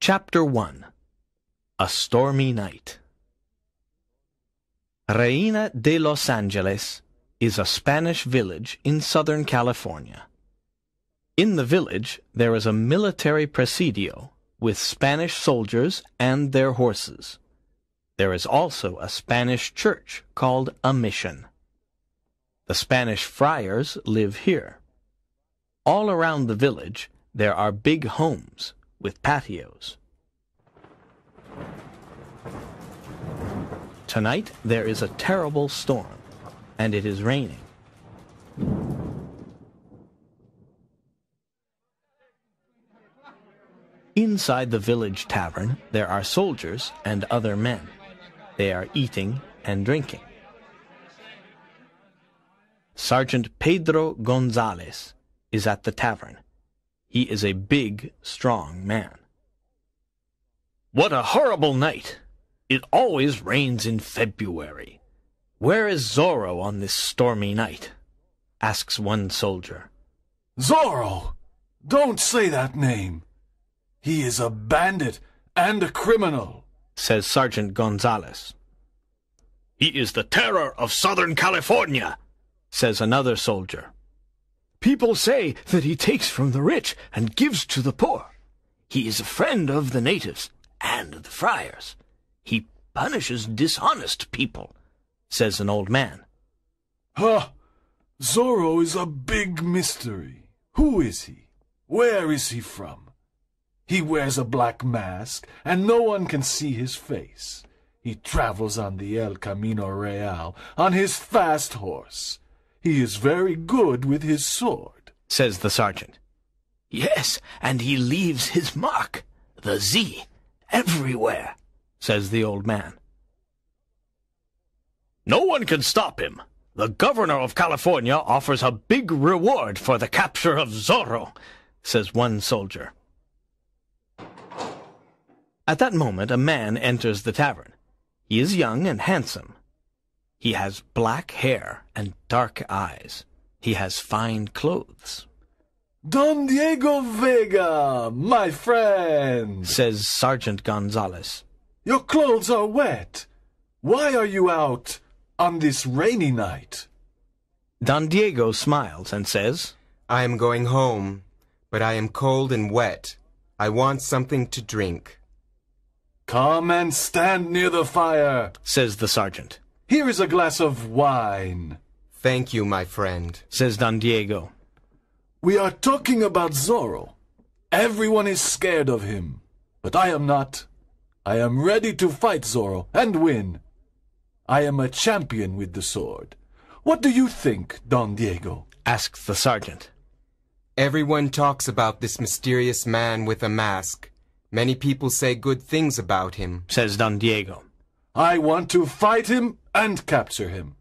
Chapter 1. A Stormy Night. Reina de Los Angeles is a Spanish village in Southern California. In the village there is a military presidio with Spanish soldiers and their horses. There is also a Spanish church called a mission. The Spanish friars live here. All around the village there are big homes with patios. Tonight there is a terrible storm, and it is raining. Inside the village tavern there are soldiers and other men. They are eating and drinking. Sergeant Pedro Gonzalez is at the tavern. He is a big, strong man. "What a horrible night! It always rains in February. Where is Zorro on this stormy night?" asks one soldier. "Zorro! Don't say that name. He is a bandit and a criminal," says Sergeant Gonzalez. "He is the terror of Southern California," says another soldier. "People say that he takes from the rich and gives to the poor. He is a friend of the natives and the friars. He punishes dishonest people," says an old man. "Huh! Zorro is a big mystery. Who is he? Where is he from? He wears a black mask, and no one can see his face. He travels on the El Camino Real on his fast horse. He is very good with his sword," says the sergeant. "Yes, and he leaves his mark, the Z, everywhere," says the old man. "No one can stop him. The governor of California offers a big reward for the capture of Zorro," says one soldier. At that moment a man enters the tavern. He is young and handsome. He has black hair and dark eyes. He has fine clothes. "Don Diego Vega, my friend," says Sergeant Gonzalez. "Your clothes are wet. Why are you out on this rainy night?" Don Diego smiles and says, "I am going home, but I am cold and wet. I want something to drink." "Come and stand near the fire," says the sergeant. "Here is a glass of wine." "Thank you, my friend," says Don Diego. "We are talking about Zorro. Everyone is scared of him, but I am not. I am ready to fight Zorro and win. I am a champion with the sword. What do you think, Don Diego?" asks the sergeant. "Everyone talks about this mysterious man with a mask. Many people say good things about him," says Don Diego. "I want to fight him and capture him.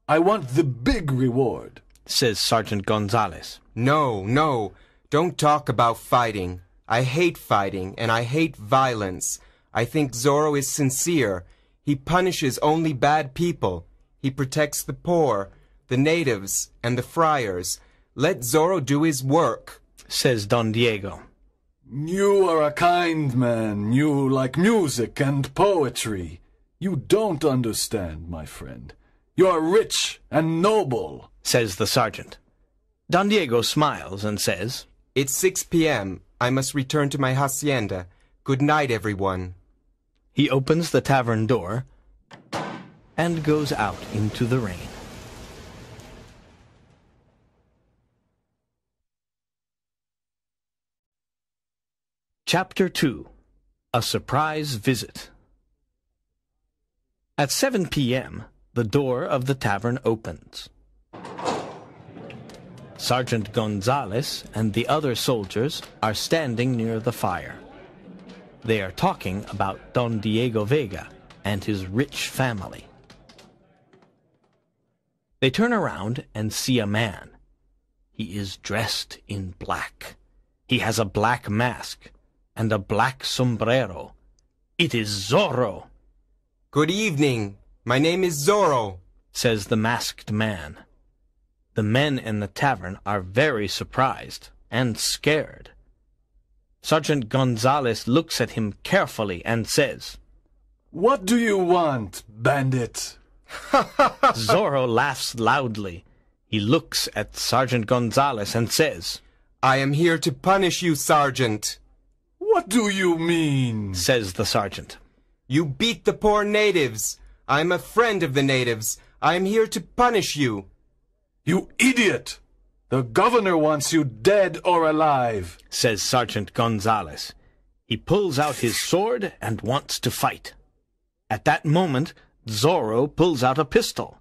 I want the big reward," says Sergeant Gonzalez. No, don't talk about fighting. I hate fighting, and I hate violence. I think Zorro is sincere. He punishes only bad people. He protects the poor, the natives, and the friars. Let Zorro do his work," says Don Diego. "You are a kind man. You like music and poetry. You don't understand, my friend. You are rich and noble," says the sergeant. Don Diego smiles and says, "It's 6 p.m. I must return to my hacienda. Good night, everyone." He opens the tavern door and goes out into the rain. Chapter 2. A Surprise Visit. At 7 p.m., the door of the tavern opens. Sergeant Gonzalez and the other soldiers are standing near the fire. They are talking about Don Diego Vega and his rich family. They turn around and see a man. He is dressed in black. He has a black mask and a black sombrero. It is Zorro. "Good evening. My name is Zorro," says the masked man. The men in the tavern are very surprised and scared. Sergeant Gonzalez looks at him carefully and says, "What do you want, bandit?" Zorro laughs loudly. He looks at Sergeant Gonzalez and says, I am here to punish you, Sergeant. "What do you mean?" says the sergeant. You beat the poor natives. I am a friend of the natives. I am here to punish you. "You idiot! The governor wants you dead or alive," says Sergeant Gonzalez. He pulls out his sword and wants to fight. At that moment, Zorro pulls out a pistol.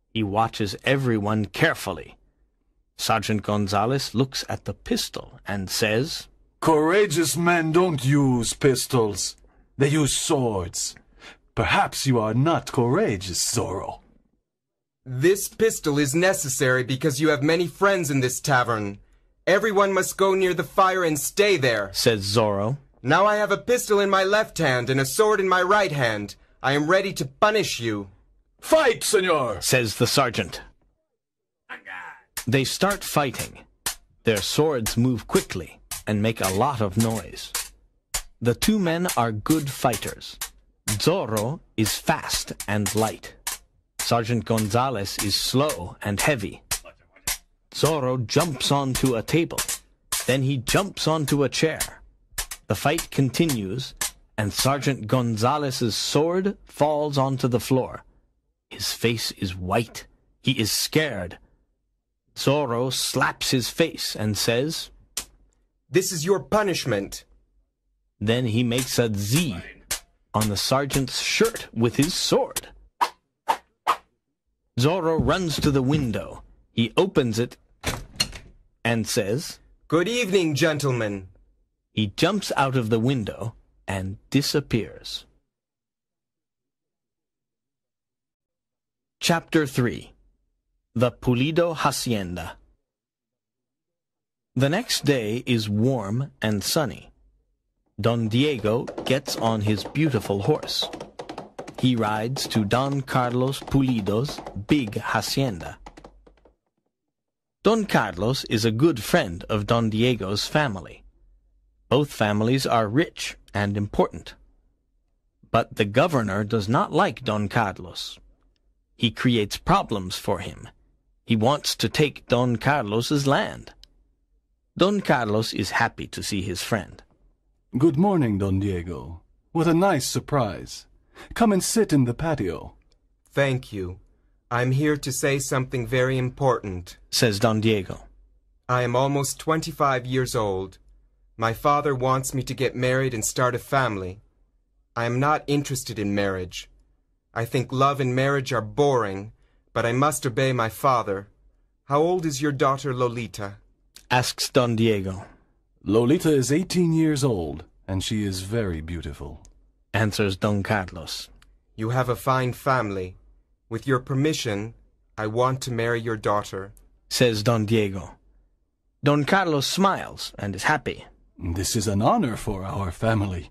He watches everyone carefully. Sergeant Gonzalez looks at the pistol and says, "Courageous men don't use pistols. They use swords. Perhaps you are not courageous, Zorro." This pistol is necessary because you have many friends in this tavern. Everyone must go near the fire and stay there, says Zorro. Now I have a pistol in my left hand and a sword in my right hand. I am ready to punish you. "Fight, senor," says the sergeant. They start fighting. Their swords move quickly and make a lot of noise. The two men are good fighters. Zorro is fast and light. Sergeant Gonzalez is slow and heavy. Zorro jumps onto a table. Then he jumps onto a chair. The fight continues, and Sergeant Gonzalez's sword falls onto the floor. His face is white. He is scared. Zorro slaps his face and says, This is your punishment. Then he makes a Z on the sergeant's shirt with his sword. Zorro runs to the window. He opens it and says, Good evening, gentlemen. He jumps out of the window and disappears. Chapter 3. The Pulido Hacienda. The next day is warm and sunny. Don Diego gets on his beautiful horse. He rides to Don Carlos Pulido's big hacienda. Don Carlos is a good friend of Don Diego's family. Both families are rich and important. But the governor does not like Don Carlos. He creates problems for him. He wants to take Don Carlos's land. Don Carlos is happy to see his friend. "Good morning, Don Diego. What a nice surprise. Come and sit in the patio." Thank you. I'm here to say something very important, says Don Diego. I am almost 25 years old. My father wants me to get married and start a family. I am not interested in marriage. I think love and marriage are boring, but I must obey my father. How old is your daughter Lolita? Asks Don Diego. "Lolita is 18 years old, and she is very beautiful," answers Don Carlos. You have a fine family. With your permission, I want to marry your daughter, says Don Diego. Don Carlos smiles and is happy. "This is an honor for our family.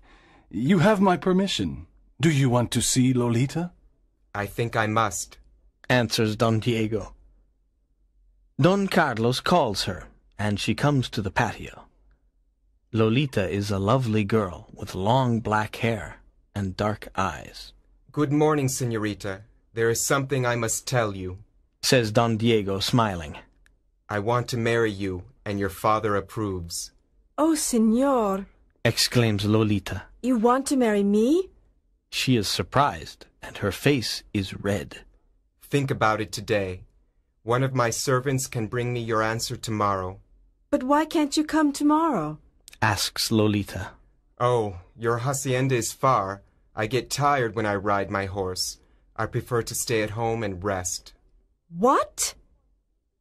You have my permission. Do you want to see Lolita?" I think I must, answers Don Diego. Don Carlos calls her, and she comes to the patio. Lolita is a lovely girl with long black hair and dark eyes. Good morning, señorita. There is something I must tell you, says Don Diego, smiling. I want to marry you, and your father approves. Oh, señor, exclaims Lolita. You want to marry me? She is surprised, and her face is red. Think about it today. One of my servants can bring me your answer tomorrow. But why can't you come tomorrow? Asks Lolita. Oh, your hacienda is far. I get tired when I ride my horse. I prefer to stay at home and rest. What?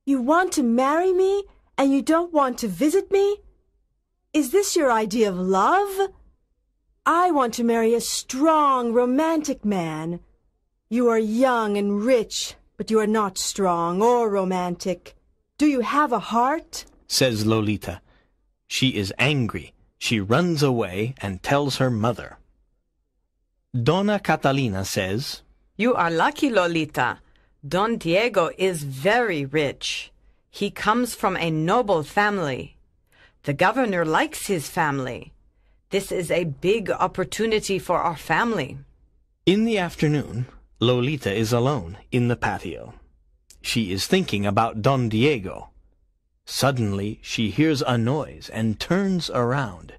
You want to marry me, and you don't want to visit me? Is this your idea of love? I want to marry a strong, romantic man. You are young and rich, but you are not strong or romantic. Do you have a heart? Says Lolita. She is angry. She runs away and tells her mother. Dona Catalina says, You are lucky, Lolita. Don Diego is very rich. He comes from a noble family. The governor likes his family. This is a big opportunity for our family. In the afternoon, Lolita is alone in the patio. She is thinking about Don Diego. Suddenly, she hears a noise and turns around.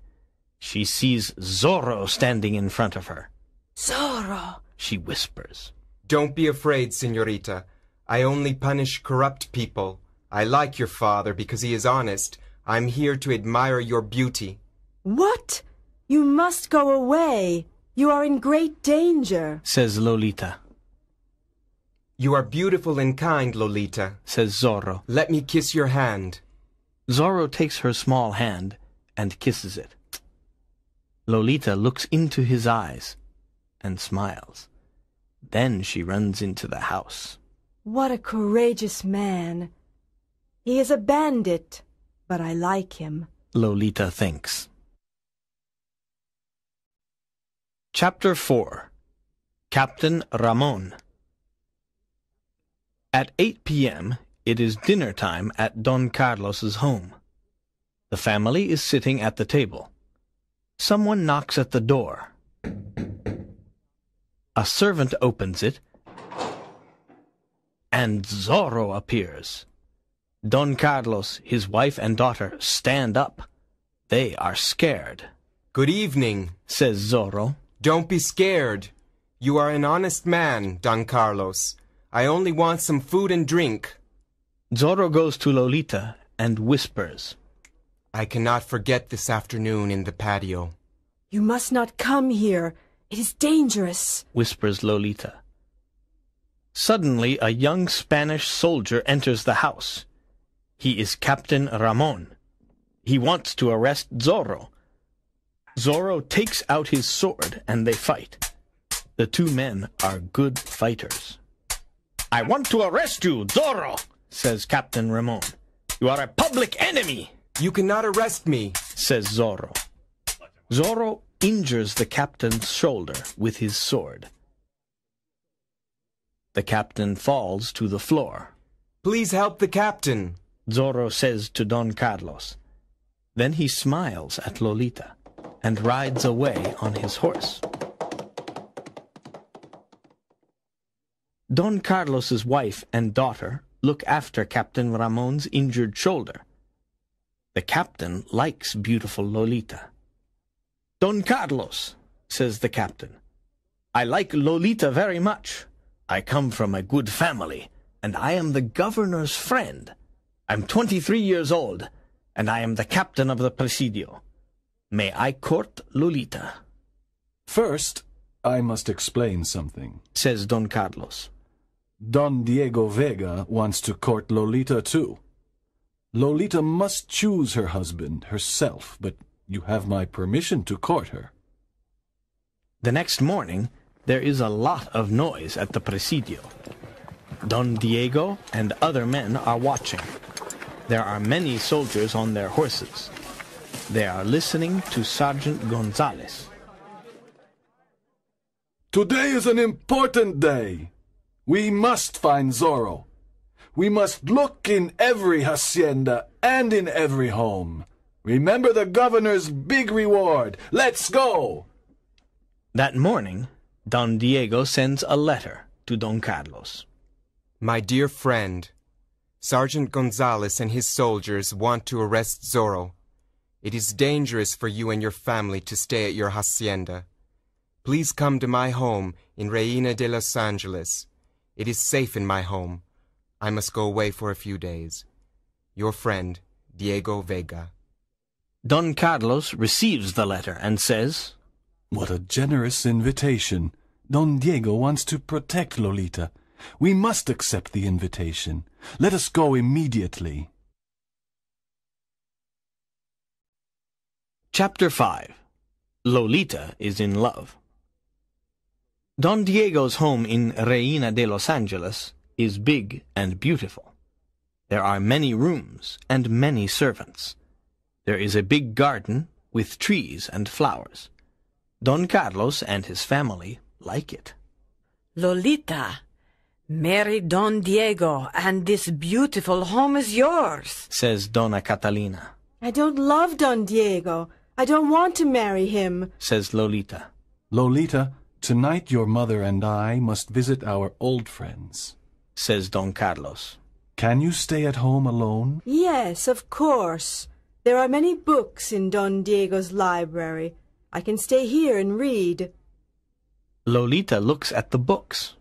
She sees Zorro standing in front of her. Zorro! She whispers. Don't be afraid, señorita. I only punish corrupt people. I like your father because he is honest. I'm here to admire your beauty. What? You must go away. You are in great danger, Says Lolita. You are beautiful and kind, Lolita. Says Zorro. Let me kiss your hand. Zorro takes her small hand and kisses it. Lolita looks into his eyes and smiles. Then she runs into the house. What a courageous man. He is a bandit, but I like him. Lolita thinks. Chapter 4. Captain Ramon. At 8 p.m., it is dinner time at Don Carlos's home. The family is sitting at the table. Someone knocks at the door. A servant opens it, and Zorro appears. Don Carlos, his wife and daughter stand up. They are scared. Good evening, Says Zorro. Don't be scared. You are an honest man, Don Carlos. I only want some food and drink. Zorro goes to Lolita and whispers. I cannot forget this afternoon in the patio. You must not come here. It is dangerous, Whispers Lolita. Suddenly, a young Spanish soldier enters the house. He is Captain Ramon. He wants to arrest Zorro. Zorro takes out his sword and they fight. The two men are good fighters. I want to arrest you, Zorro, says Captain Ramon. You are a public enemy, You cannot arrest me. says Zorro. Zorro injures the captain's shoulder with his sword. The captain falls to the floor. Please help the captain. Zorro says to Don Carlos. Then he smiles at Lolita and rides away on his horse. Don Carlos's wife and daughter look after Captain Ramon's injured shoulder. The captain likes beautiful Lolita. Don Carlos, says the captain, I like Lolita very much. I come from a good family, and I am the governor's friend. I'm 23 years old, and I am the captain of the Presidio. May I court Lolita? First, I must explain something. Says Don Carlos. Don Diego Vega wants to court Lolita too. Lolita must choose her husband herself, but you have my permission to court her. The next morning, there is a lot of noise at the Presidio. Don Diego and other men are watching. There are many soldiers on their horses. They are listening to Sergeant Gonzalez. Today is an important day. We must find Zorro. We must look in every hacienda and in every home. Remember the governor's big reward. Let's go! That morning, Don Diego sends a letter to Don Carlos. My dear friend, Sergeant Gonzalez and his soldiers want to arrest Zorro. It is dangerous for you and your family to stay at your hacienda. Please come to my home in Reina de Los Angeles. It is safe in my home. I must go away for a few days. Your friend, Diego Vega. Don Carlos receives the letter and says, What a generous invitation. Don Diego wants to protect Lolita. We must accept the invitation. Let us go immediately. Chapter 5. Lolita is in love. Don Diego's home in Reina de Los Angeles is big and beautiful. There are many rooms and many servants. There is a big garden with trees and flowers. Don Carlos and his family like it. Lolita, marry Don Diego, and this beautiful home is yours. Says Dona Catalina. I don't love Don Diego. I don't want to marry him, says Lolita. Lolita, tonight your mother and I must visit our old friends, says Don Carlos. Can you stay at home alone? Yes, of course. There are many books in Don Diego's library. I can stay here and read. Lolita looks at the books.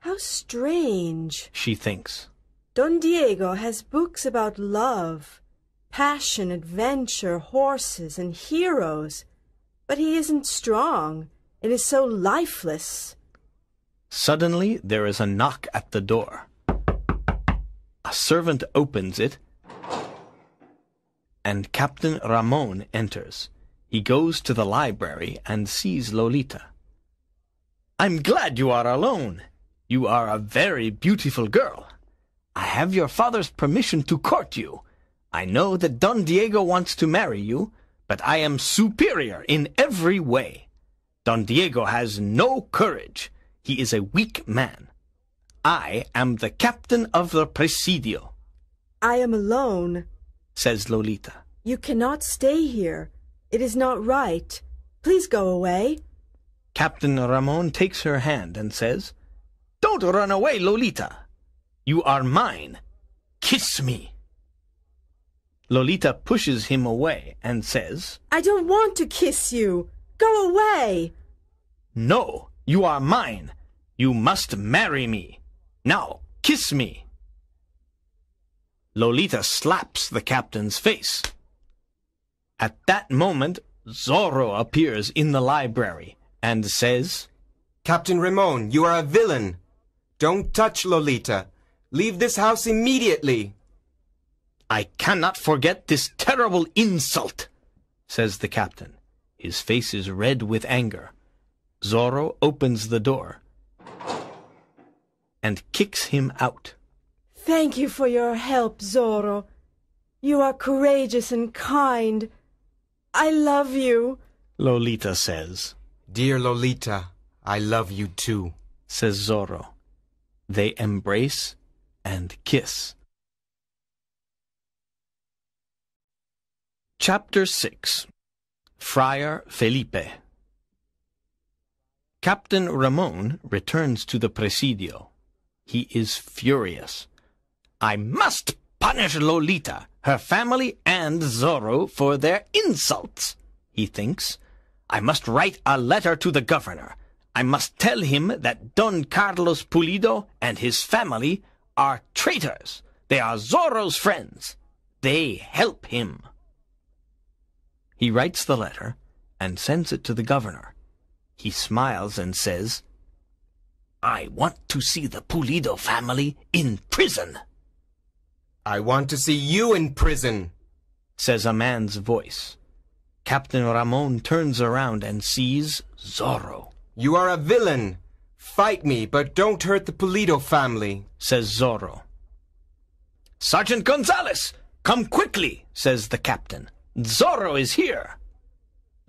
How strange, she thinks. Don Diego has books about love, passion, adventure, horses, and heroes. But he isn't strong and is so lifeless. Suddenly there is a knock at the door. A servant opens it, and Captain Ramon enters. He goes to the library and sees Lolita. I'm glad you are alone. You are a very beautiful girl. I have your father's permission to court you. I know that Don Diego wants to marry you, but I am superior in every way. Don Diego has no courage. He is a weak man. I am the captain of the Presidio. I am alone, says Lolita. You cannot stay here. It is not right. Please go away. Captain Ramon takes her hand and says, Don't run away, Lolita. You are mine. Kiss me. Lolita pushes him away and says, I don't want to kiss you. Go away. No, you are mine. You must marry me. Now, kiss me. Lolita slaps the captain's face. At that moment, Zorro appears in the library and says, Captain Ramon, you are a villain. Don't touch Lolita. Leave this house immediately. I cannot forget this terrible insult, says the captain. His face is red with anger. Zorro opens the door and kicks him out. Thank you for your help, Zorro. You are courageous and kind. I love you, Lolita says. Dear Lolita, I love you too, says Zorro. They embrace and kiss. Chapter 6. Friar Felipe. Captain Ramon returns to the Presidio. He is furious. I must punish Lolita, her family, and Zorro for their insults, he thinks. I must write a letter to the governor. I must tell him that Don Carlos Pulido and his family are traitors. They are Zorro's friends. They help him. He writes the letter and sends it to the governor. He smiles and says, I want to see the Pulido family in prison. I want to see you in prison, says a man's voice. Captain Ramon turns around and sees Zorro. You are a villain. Fight me, but don't hurt the Pulido family, says Zorro. Sergeant Gonzalez, come quickly, says the captain. Zorro is here.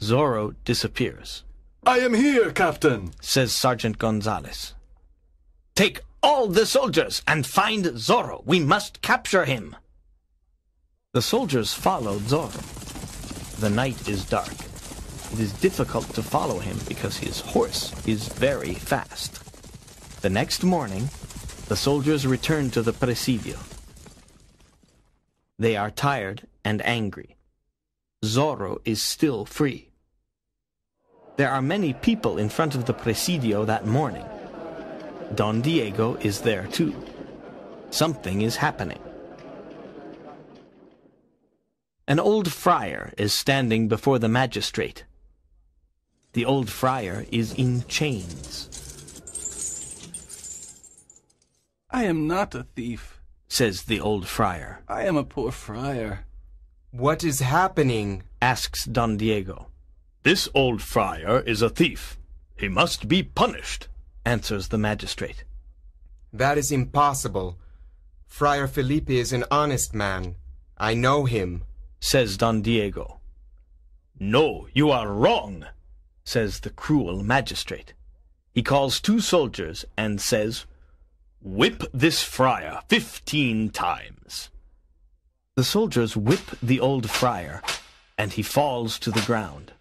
Zorro disappears. I am here, Captain, says Sergeant Gonzalez. Take all the soldiers and find Zorro. We must capture him. The soldiers follow Zorro. The night is dark. It is difficult to follow him because his horse is very fast. The next morning, the soldiers return to the Presidio. They are tired and angry. Zorro is still free. There are many people in front of the Presidio that morning. Don Diego is there too. Something is happening. An old friar is standing before the magistrate. The old friar is in chains. I am not a thief, says the old friar. I am a poor friar. What is happening? Asks Don Diego. This old friar is a thief. He must be punished, answers the magistrate. That is impossible. Friar Felipe is an honest man. I know him, says Don Diego. No, you are wrong, says the cruel magistrate. He calls 2 soldiers and says, Whip this friar 15 times. The soldiers whip the old friar, and he falls to the ground.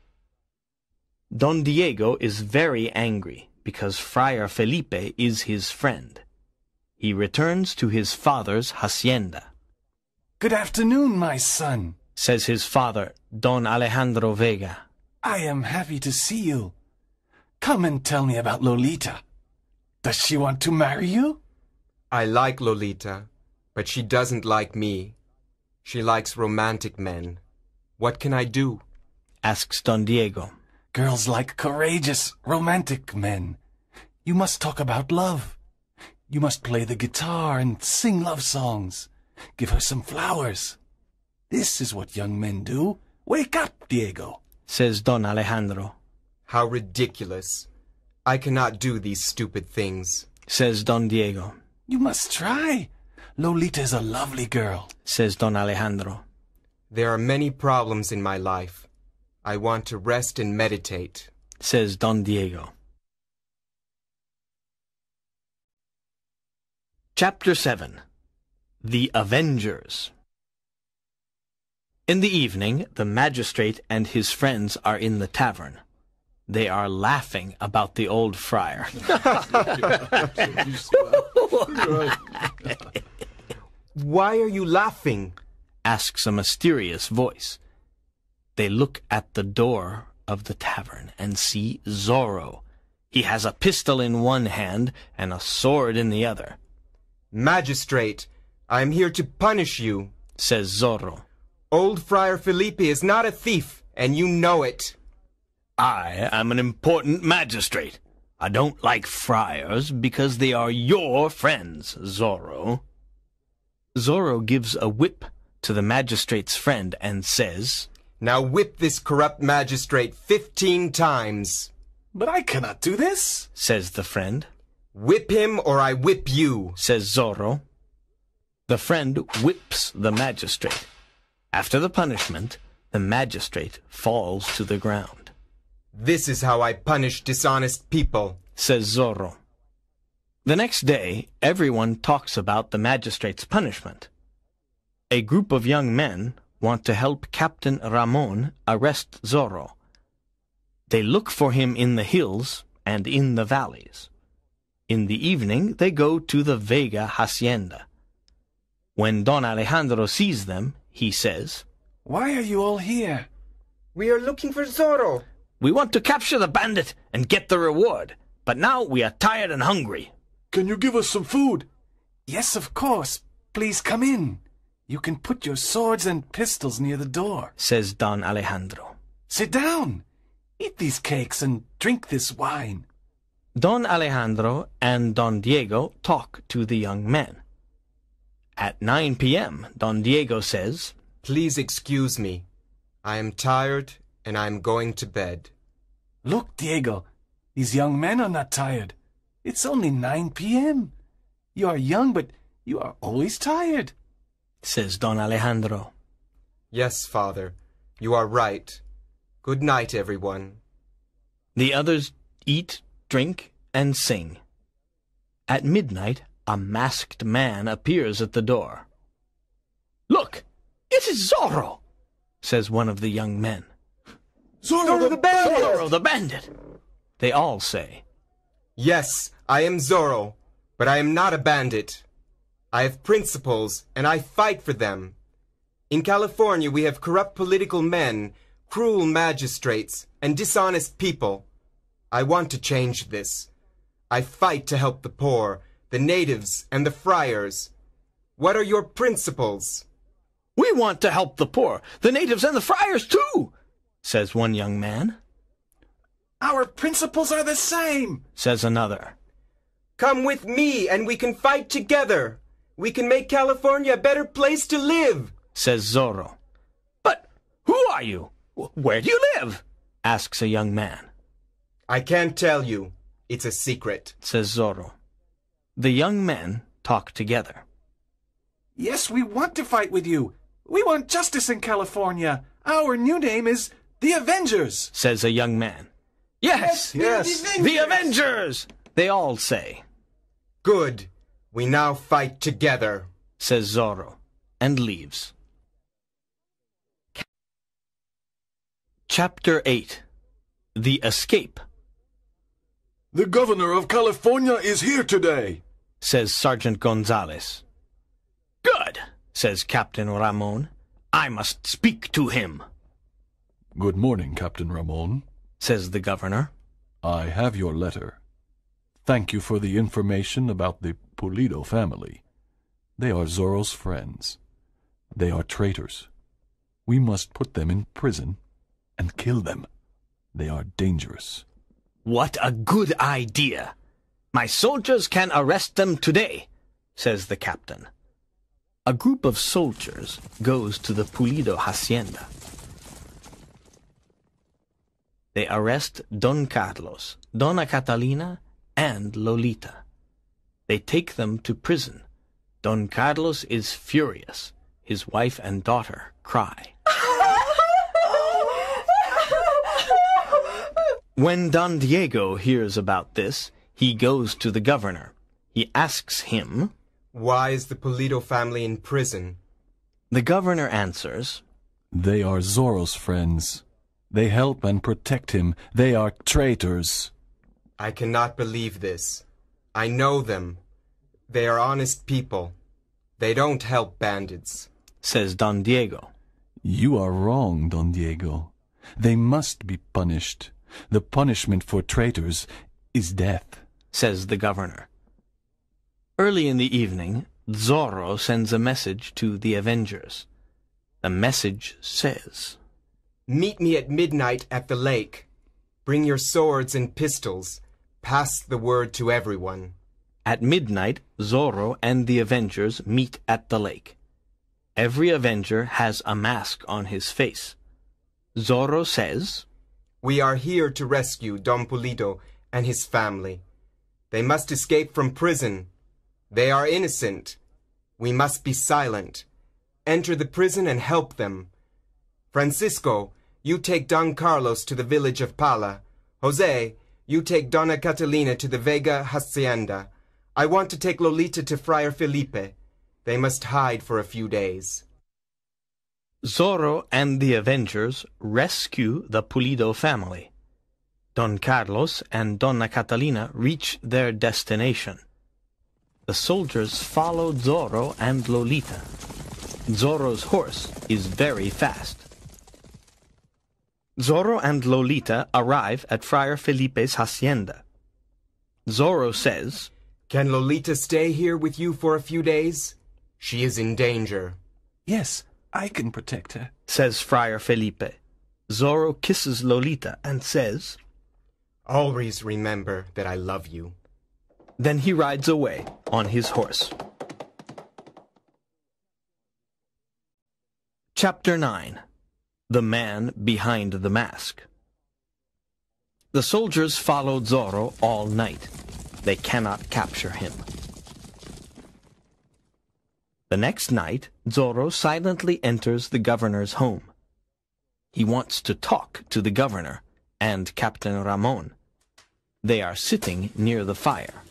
Don Diego is very angry because Friar Felipe is his friend. He returns to his father's hacienda. Good afternoon, my son, says his father, Don Alejandro Vega. I am happy to see you. Come and tell me about Lolita. Does she want to marry you? I like Lolita, but she doesn't like me. She likes romantic men. What can I do? Asks Don Diego. Girls like courageous, romantic men. You must talk about love. You must play the guitar and sing love songs. Give her some flowers. This is what young men do. Wake up, Diego, says Don Alejandro. How ridiculous. I cannot do these stupid things, says Don Diego. You must try. Lolita is a lovely girl, says Don Alejandro. There are many problems in my life. I want to rest and meditate, says Don Diego. Chapter 7. The Avengers. In the evening, the magistrate and his friends are in the tavern. They are laughing about the old friar. Why are you laughing? Asks a mysterious voice. They look at the door of the tavern and see Zorro. He has a pistol in one hand and a sword in the other. Magistrate, I am here to punish you, says Zorro. Old Friar Felipe is not a thief, and you know it. I am an important magistrate. I don't like friars because they are your friends, Zorro. Zorro gives a whip to the magistrate's friend and says, Now whip this corrupt magistrate 15 times. But I cannot do this, says the friend. Whip him or I whip you, says Zorro. The friend whips the magistrate. After the punishment, the magistrate falls to the ground. This is how I punish dishonest people, says Zorro. The next day, everyone talks about the magistrate's punishment. A group of young men want to help Captain Ramon arrest Zorro. They look for him in the hills and in the valleys. In the evening, they go to the Vega hacienda. When Don Alejandro sees them, he says, Why are you all here? We are looking for Zorro. We want to capture the bandit and get the reward, but now we are tired and hungry. Can you give us some food? Yes, of course. Please come in. You can put your swords and pistols near the door, says Don Alejandro. Sit down. Eat these cakes and drink this wine. Don Alejandro and Don Diego talk to the young men. At 9 p.m., Don Diego says, Please excuse me. I am tired and I am going to bed. Look, Diego, these young men are not tired. It's only 9 p.m. You are young, but you are always tired, says Don Alejandro. Yes, Father, you are right. Good night, everyone. The others eat, drink, and sing. At midnight, a masked man appears at the door. Look, it is Zorro, says one of the young men. Zorro the bandit! Zorro the bandit, they all say. Yes, I am Zorro, but I am not a bandit. I have principles, and I fight for them. In California, we have corrupt political men, cruel magistrates, and dishonest people. I want to change this. I fight to help the poor, the natives, and the friars. What are your principles? We want to help the poor, the natives, and the friars too, says one young man. Our principles are the same, says another. Come with me and we can fight together. We can make California a better place to live, says Zorro. But who are you? Where do you live? Asks a young man. I can't tell you. It's a secret, says Zorro. The young men talk together. Yes, we want to fight with you. We want justice in California. Our new name is the Avengers, says a young man. Yes, the Avengers, they all say. Good. We now fight together, says Zorro, and leaves. Chapter 8. The Escape, The governor of California is here today. says Sergeant Gonzales. Good, says Captain Ramon. I must speak to him, Good morning, Captain Ramon. says the governor. I have your letter. Thank you for the information about the Pulido family. They are Zorro's friends. They are traitors. We must put them in prison and kill them. They are dangerous. What a good idea! My soldiers can arrest them today, says the captain. A group of soldiers goes to the Pulido hacienda. They arrest Don Carlos, Dona Catalina, and Lolita. They take them to prison. Don Carlos is furious. His wife and daughter cry. When Don Diego hears about this, he goes to the governor. He asks him, Why is the Pulido family in prison? The governor answers, They are Zorro's friends. They help and protect him. They are traitors. I cannot believe this. I know them. They are honest people. They don't help bandits. says Don Diego. You are wrong, Don Diego. They must be punished. The punishment for traitors is death, says the governor. Early in the evening, Zorro sends a message to the Avengers. The message says, Meet me at midnight at the lake. Bring your swords and pistols. Pass the word to everyone. At midnight, Zorro and the Avengers meet at the lake. Every Avenger has a mask on his face. Zorro says, We are here to rescue Don Pulido and his family. They must escape from prison. They are innocent. We must be silent. Enter the prison and help them. Francisco, you take Don Carlos to the village of Pala. Jose, you take Dona Catalina to the Vega hacienda. I want to take Lolita to Friar Felipe. They must hide for a few days. Zorro and the Avengers rescue the Pulido family. Don Carlos and Dona Catalina reach their destination. The soldiers follow Zorro and Lolita. Zorro's horse is very fast. Zorro and Lolita arrive at Friar Felipe's hacienda. Zorro says, Can Lolita stay here with you for a few days? She is in danger. Yes, I can protect her, says Friar Felipe. Zorro kisses Lolita and says, Always remember that I love you. Then he rides away on his horse. Chapter 9. The Man Behind the Mask. The soldiers follow Zorro all night. They cannot capture him. The next night, Zorro silently enters the governor's home. He wants to talk to the governor and Captain Ramon. They are sitting near the fire.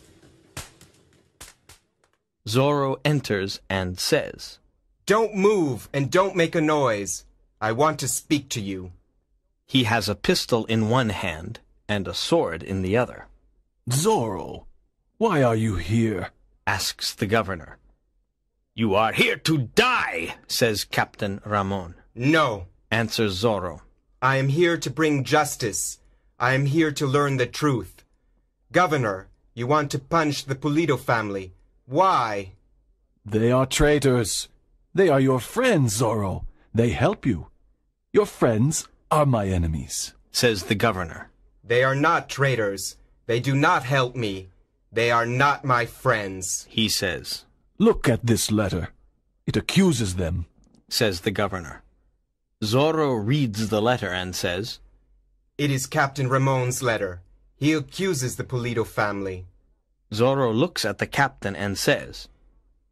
Zorro enters and says, Don't move and don't make a noise. I want to speak to you. He has a pistol in one hand and a sword in the other. Zorro, why are you here? Asks the governor. You are here to die, says Captain Ramon. No, Answers Zorro. I am here to bring justice. I am here to learn the truth. Governor, you want to punish the Pulido family. Why? They are traitors. They are your friends, Zorro. They help you. Your friends are my enemies, Says the governor. They are not traitors. They do not help me. They are not my friends. He says. Look at this letter. It accuses them. Says the governor. Zorro reads the letter and says, It is Captain Ramon's letter. He accuses the Pulido family. Zorro looks at the captain and says,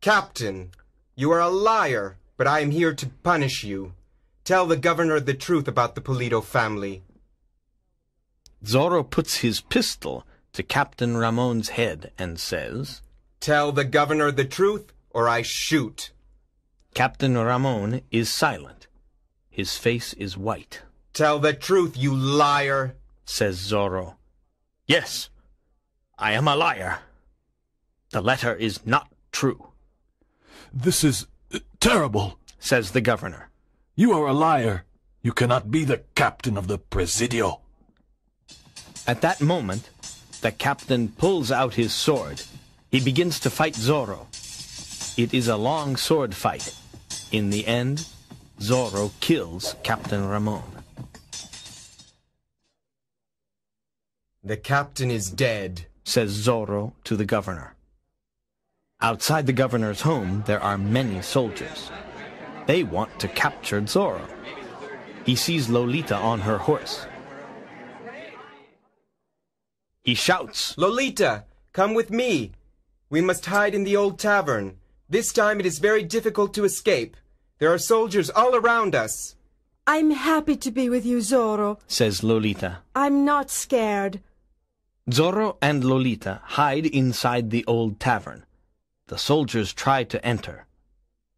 Captain, you are a liar, but I am here to punish you. Tell the governor the truth about the Pulido family. Zorro puts his pistol to Captain Ramon's head and says, Tell the governor the truth, or I shoot. Captain Ramon is silent. His face is white. Tell the truth, you liar, says Zorro. Yes, I am a liar. The letter is not true, This is terrible. says the governor. You are a liar. You cannot be the captain of the Presidio. At that moment, the captain pulls out his sword. He begins to fight Zorro. It is a long sword fight. In the end, Zorro kills Captain Ramon. The captain is dead, says Zorro to the governor. Outside the governor's home, there are many soldiers. They want to capture Zorro. He sees Lolita on her horse. He shouts, Lolita, come with me. We must hide in the old tavern. This time it is very difficult to escape. There are soldiers all around us. I'm happy to be with you, Zorro. says Lolita. I'm not scared. Zorro and Lolita hide inside the old tavern. The soldiers try to enter.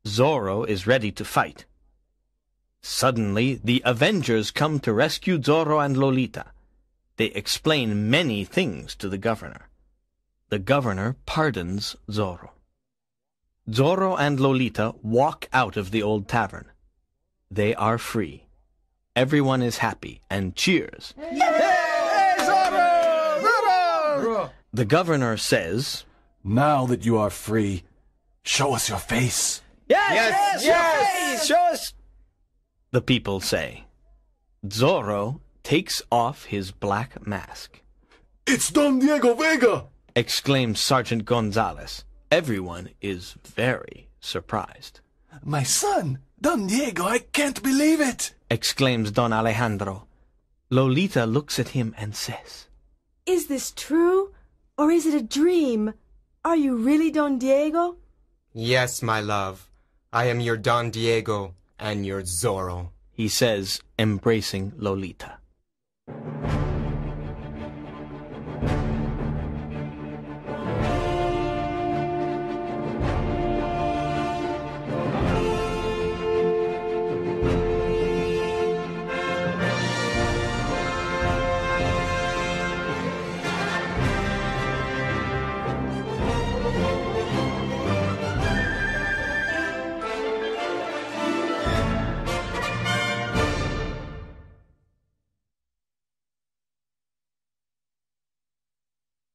Zorro is ready to fight. Suddenly, the Avengers come to rescue Zorro and Lolita. They explain many things to the governor. The governor pardons Zorro. Zorro and Lolita walk out of the old tavern. They are free. Everyone is happy and cheers. The governor says, Now that you are free, show us your face. Yes! Show us! The people say. Zorro takes off his black mask. It's Don Diego Vega! Exclaims Sergeant Gonzalez. Everyone is very surprised. My son, Don Diego, I can't believe it! Exclaims Don Alejandro. Lolita looks at him and says, Is this true? Or is it a dream? Are you really Don Diego? Yes, my love. I am your Don Diego and your Zorro. he says, embracing Lolita.